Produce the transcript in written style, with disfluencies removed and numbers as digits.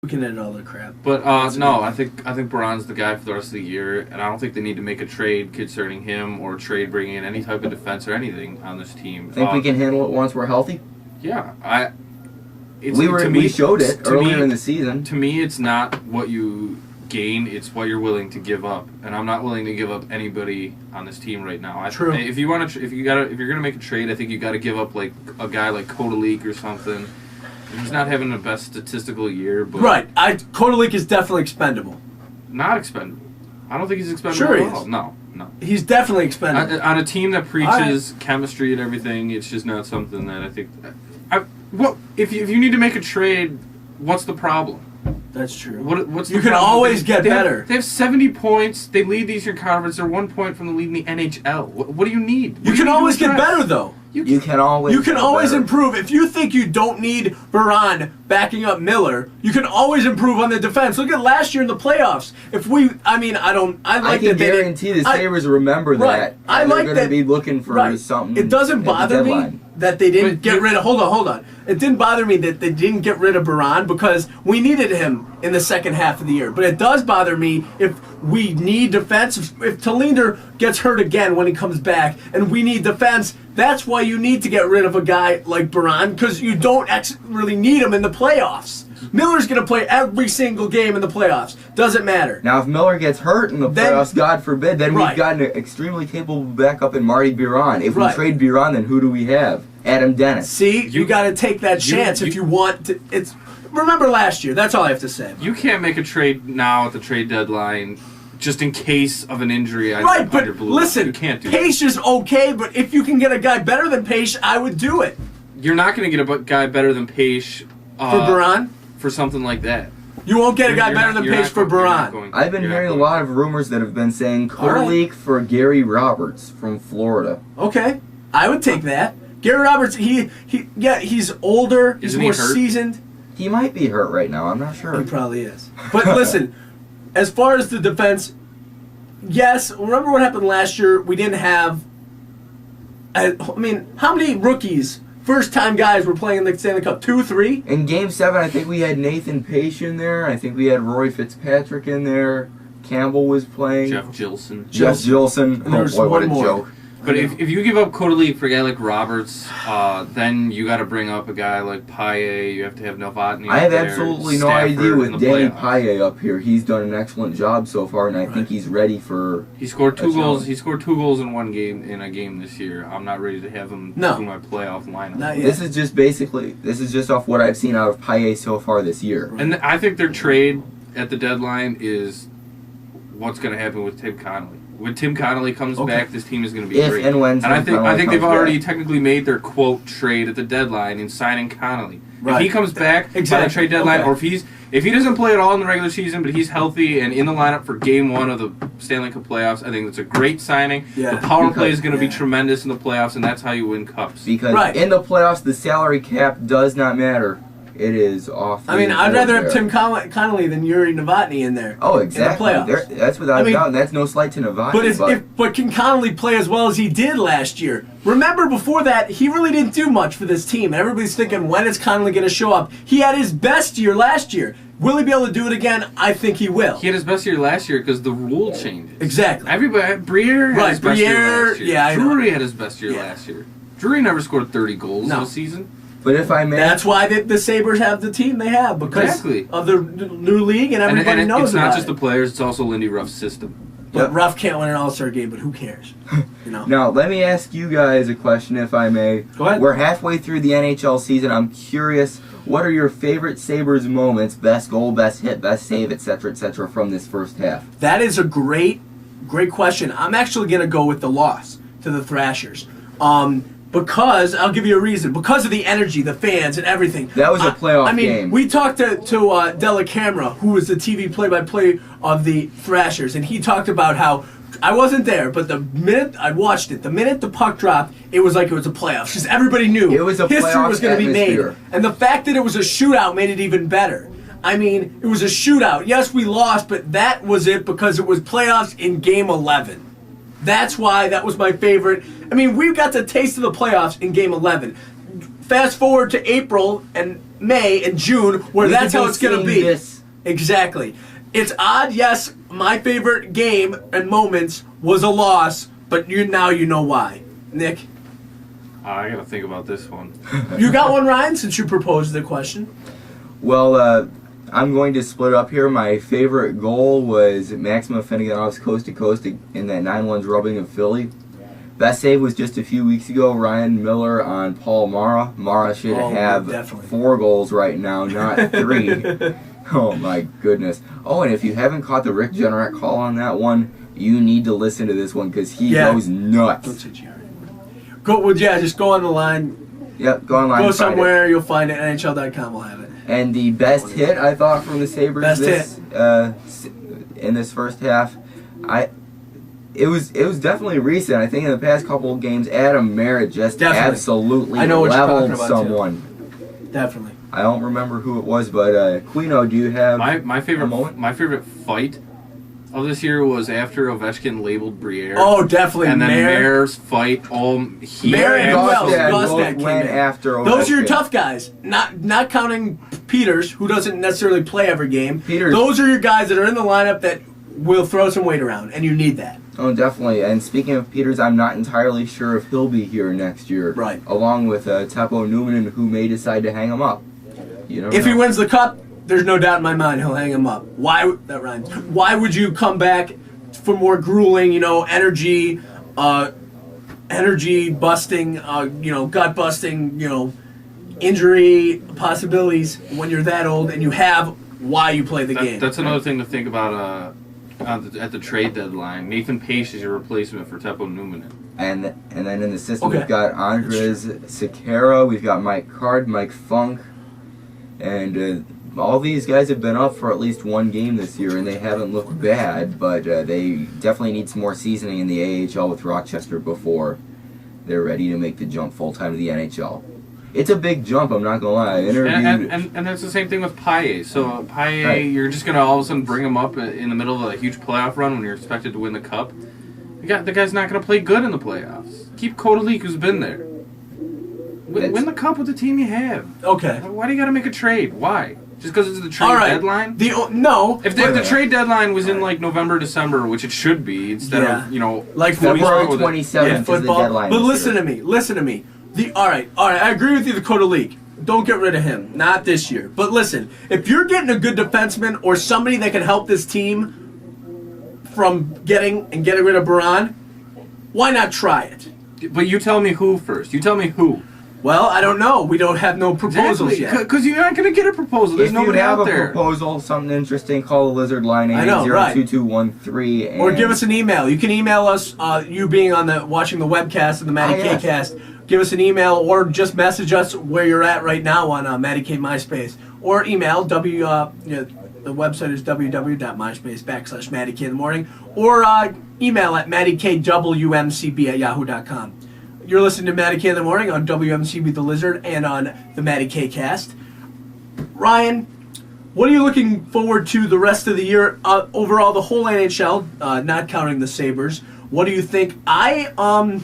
looking at all the crap. But no, I think Baron's the guy for the rest of the year, and I don't think they need to make a trade concerning him or trade bringing in any type of defense or anything on this team. Think we can handle it once we're healthy? Yeah, we showed it earlier in the season. To me, it's not what you gain; it's what you're willing to give up, and I'm not willing to give up anybody on this team right now. True. If you want to, if you're gonna make a trade, I think you got to give up like a guy like Kodalik or something. He's not having the best statistical year, but right. Kodalik is definitely expendable. Not expendable. I don't think he's expendable Sure at he all. is. No. He's definitely expendable. On a team that preaches chemistry and everything, it's just not something that I think. Well, if you need to make a trade, what's the problem? That's true. What's the you can problem? always get better. They have 70 points. They lead the Eastern Conference. They're 1 point from the lead in the NHL. What do you need? You can always get better, though. You can always improve. If you think you don't need Baron backing up Miller, you can always improve on the defense. Look at last year in the playoffs. I can guarantee the Sabres remember that. I like they're going to be looking for something. It doesn't bother me that they didn't get rid of. Hold on. It didn't bother me that they didn't get rid of Baron because we needed him in the second half of the year. But it does bother me if we need defense. If Tallinder gets hurt again when he comes back, and we need defense. That's why you need to get rid of a guy like Baron, because you don't really need him in the playoffs. Miller's going to play every single game in the playoffs. Doesn't matter. Now, if Miller gets hurt in the playoffs, God forbid, then we've got an extremely capable backup in Marty Biron. If we trade Biron, then who do we have? Adam Dennis. See, you got to take that chance if you want to. Remember last year. That's all I have to say. You can't make a trade now at the trade deadline just in case of an injury. Right, but listen, you can't do Pace is okay, but if you can get a guy better than Pace, I would do it. You're not going to get a guy better than Pace for Baron? For something like that. You won't get a guy better than Pace for Baron. I've been hearing a lot of rumors that have been saying Kodalik for Gary Roberts from Florida. Okay, I would take that. Gary Roberts, he's older, he's more seasoned. He might be hurt right now, I'm not sure. He probably is. But listen, as far as the defense, yes, remember what happened last year? We didn't have... how many rookies, first-time guys were playing in the Stanley Cup? 2, 3? In Game 7, I think we had Nathan Pace in there. I think we had Roy Fitzpatrick in there. Campbell was playing. Jeff Gilson. Oh, boy, what a joke. But if you give up Kodalik for a guy like Roberts, then you got to bring up a guy like Paille. You have to have Novotny. I have absolutely no idea with Danny Paille up here. He's done an excellent job so far, and I think he's ready for. He scored 2 goals. He scored 2 goals in a game this year. I'm not ready to have him do my playoff lineup. This is just off what I've seen out of Paille so far this year. And I think their trade at the deadline is what's going to happen with Tim Connolly. When Tim Connolly comes back, this team is going to be great. And when I think they've already technically made their quote trade at the deadline in signing Connolly. Right. If he comes back by the trade deadline, or if he doesn't play at all in the regular season, but he's healthy and in the lineup for Game 1 of the Stanley Cup playoffs, I think that's a great signing. Yeah. The power play is going to be tremendous in the playoffs, and that's how you win cups. Because in the playoffs, the salary cap does not matter. It is off. I'd rather have Tim Connolly than Yuri Novotny in there. Oh, exactly. In the playoffs. That's without a doubt. That's no slight to Novotny. But can Connolly play as well as he did last year? Remember, before that, he really didn't do much for this team. And everybody's thinking, when is Connolly going to show up? He had his best year last year. Will he be able to do it again? I think he will. He had his best year last year because the rule changes. Exactly. Everybody, Briere had his best year last year. Yeah, Drury had his best year last year. Drury never scored 30 goals in a season. But if I may... That's why the Sabres have the team they have, because of the new league, and everybody knows about it. It's not just the players, it's also Lindy Ruff's system. But Ruff can't win an All-Star game, but who cares? Now, let me ask you guys a question, if I may. Go ahead. We're halfway through the NHL season. I'm curious, what are your favorite Sabres moments, best goal, best hit, best save, etc., from this first half? That is a great question. I'm actually going to go with the loss to the Thrashers. Because, I'll give you a reason, because of the energy, the fans, and everything. That was a playoff game. We talked to Della Camera, who was the TV play-by-play of the Thrashers, and he talked about how, I wasn't there, but the minute I watched it, the minute the puck dropped, it was like it was a playoff, because everybody knew it was a history was going to be made. Atmosphere. And the fact that it was a shootout made it even better. It was a shootout. Yes, we lost, but that was it because it was playoffs in Game 11. That's why that was my favorite. We got the taste of the playoffs in Game 11. fast forward to April and May and June, where that's how it's going to be. This. Exactly. It's odd, yes. My favorite game and moments was a loss, but now you know why. Nick? I got to think about this one. You got one, Ryan, since you proposed the question? Well, I'm going to split up here. My favorite goal was Maxima Finneganov's coast to coast in that 9-1 drubbing of Philly. Best save was just a few weeks ago. Ryan Miller on Paul Mara. Mara should have definitely 4 goals right now, not 3. Oh my goodness. Oh, and if you haven't caught the Rick Jenneret call on that one, you need to listen to this one because he goes nuts. Don't say just go on the line. Yep, go online. Go somewhere, you'll find it. NHL.com will have it. And the best hit I thought from the Sabres in this first half, it was definitely recent. I think in the past couple of games, Adam Merritt just absolutely leveled someone. Too. Definitely. I don't remember who it was, but Quino, do you have my favorite moment? My favorite fight of this year was after Ovechkin labeled Briere. Oh, definitely. And then Mayor's fight. Mayor and Gustad went after Ovechkin. Those are your tough guys. Not counting Peters, who doesn't necessarily play every game. Those are your guys that are in the lineup that will throw some weight around, and you need that. Oh, definitely. And speaking of Peters, I'm not entirely sure if he'll be here next year. Right. Along with Teppo Numminen, who may decide to hang him up. If he wins the cup, there's no doubt in my mind he'll hang him up. That rhymes. Why would you come back for more grueling, energy busting, gut busting, injury possibilities when you're that old and you have why you play the game? That's another thing to think about at the trade deadline. Nathan Pace is your replacement for Teppo Numminen. And then in the system we've got Andres Sekera, we've got Mike Card, Mike Funk, and all these guys have been up for at least one game this year, and they haven't looked bad, but they definitely need some more seasoning in the AHL with Rochester before they're ready to make the jump full-time to the NHL. It's a big jump, I'm not going to lie. And that's the same thing with Paille. So Paille, you're just going to all of a sudden bring him up in the middle of a huge playoff run when you're expected to win the Cup. The guy's not going to play good in the playoffs. Keep Kodalik, who's been there. Win the Cup with the team you have. Okay. Why do you got to make a trade? Why? Just because it's the trade deadline? No. If the trade deadline was in November, December, which it should be, instead of like February 27th is the deadline. But listen to me. All right. I agree with you. The Kodalik. Don't get rid of him. Not this year. But listen, if you're getting a good defenseman or somebody that can help this team from getting rid of Baran, why not try it? But you tell me who first. You tell me who. Well, I don't know. We don't have no proposals yet. Because you're not going to get a proposal. There's nobody out there. If you have a proposal, something interesting, call the Lizard line 880-2213. Or give us an email. You can email us, you being watching the webcast of the Matty K Cast. Give us an email or just message us where you're at right now on Matty K MySpace. Or email, the website is www.myspace.com/Matty K in the morning. Or email at mattykWMCB@yahoo.com. You're listening to Matty K in the morning on WMCB The Lizard and on the Matty K Cast. Ryan, what are you looking forward to the rest of the year? Overall, the whole NHL, not counting the Sabres. What do you think? I'm